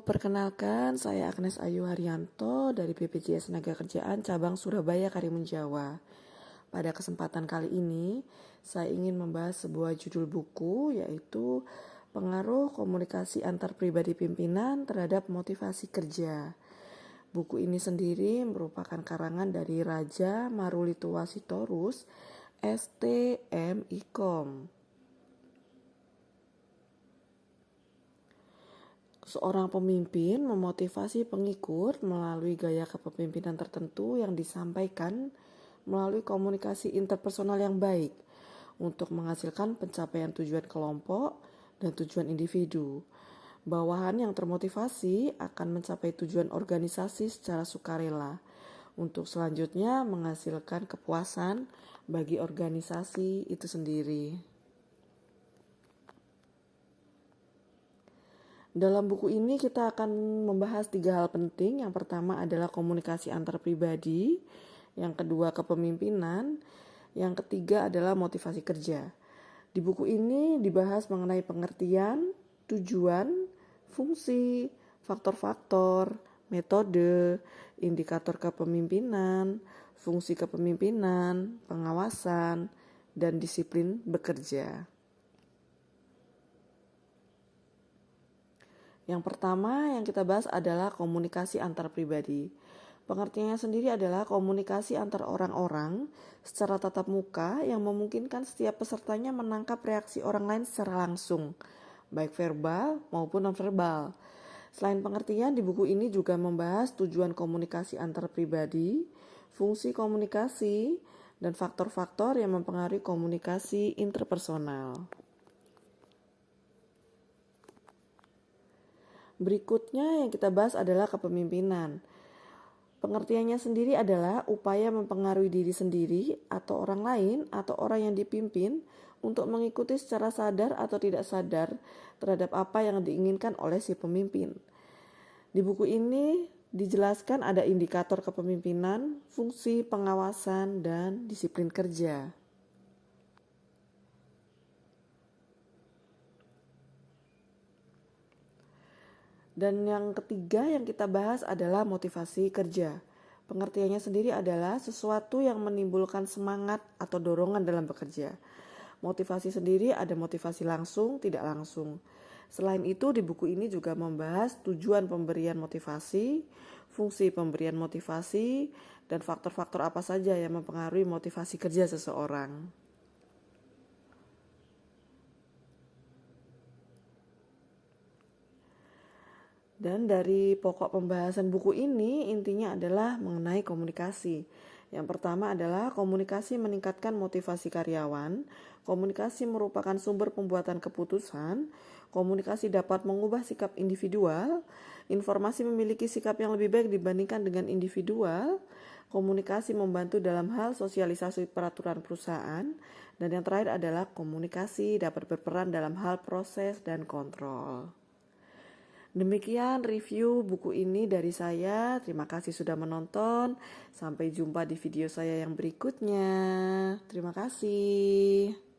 perkenalkan saya Agnes Ayu Haryanto dari BPJS Tenagakerjaan Cabang Surabaya Karimun Jawa. Pada kesempatan kali ini, saya ingin membahas sebuah judul buku yaitu Pengaruh Komunikasi Antar Pribadi Pimpinan Terhadap Motivasi Kerja. Buku ini sendiri merupakan karangan dari Raja Marulitua Sitorus, STM Ikom. Seorang pemimpin memotivasi pengikut melalui gaya kepemimpinan tertentu yang disampaikan melalui komunikasi interpersonal yang baik untuk menghasilkan pencapaian tujuan kelompok dan tujuan individu. Bawahan yang termotivasi akan mencapai tujuan organisasi secara sukarela untuk selanjutnya menghasilkan kepuasan bagi organisasi itu sendiri. Dalam buku ini kita akan membahas 3 hal penting. Yang pertama adalah komunikasi antar pribadi, yang kedua kepemimpinan, yang ketiga adalah motivasi kerja. Di buku ini dibahas mengenai pengertian, tujuan, fungsi, faktor-faktor, metode, indikator kepemimpinan, fungsi kepemimpinan, pengawasan, dan disiplin bekerja. Yang pertama yang kita bahas adalah komunikasi antar pribadi. Pengertiannya sendiri adalah komunikasi antar orang-orang secara tatap muka yang memungkinkan setiap pesertanya menangkap reaksi orang lain secara langsung, baik verbal maupun nonverbal. Selain pengertian, di buku ini juga membahas tujuan komunikasi antar pribadi, fungsi komunikasi, dan faktor-faktor yang mempengaruhi komunikasi interpersonal. Berikutnya yang kita bahas adalah kepemimpinan. Pengertiannya sendiri adalah upaya mempengaruhi diri sendiri atau orang lain atau orang yang dipimpin untuk mengikuti secara sadar atau tidak sadar terhadap apa yang diinginkan oleh si pemimpin. Di buku ini dijelaskan ada indikator kepemimpinan, fungsi pengawasan, dan disiplin kerja. Dan yang ketiga yang kita bahas adalah motivasi kerja. Pengertiannya sendiri adalah sesuatu yang menimbulkan semangat atau dorongan dalam bekerja. Motivasi sendiri ada motivasi langsung, tidak langsung. Selain itu di buku ini juga membahas tujuan pemberian motivasi, fungsi pemberian motivasi, dan faktor-faktor apa saja yang mempengaruhi motivasi kerja seseorang. Dan dari pokok pembahasan buku ini intinya adalah mengenai komunikasi. Yang pertama adalah komunikasi meningkatkan motivasi karyawan, komunikasi merupakan sumber pembuatan keputusan, komunikasi dapat mengubah sikap individual, informasi memiliki sikap yang lebih baik dibandingkan dengan individual, komunikasi membantu dalam hal sosialisasi peraturan perusahaan, dan yang terakhir adalah komunikasi dapat berperan dalam hal proses dan kontrol. Demikian review buku ini dari saya. Terima kasih sudah menonton. Sampai jumpa di video saya yang berikutnya. Terima kasih.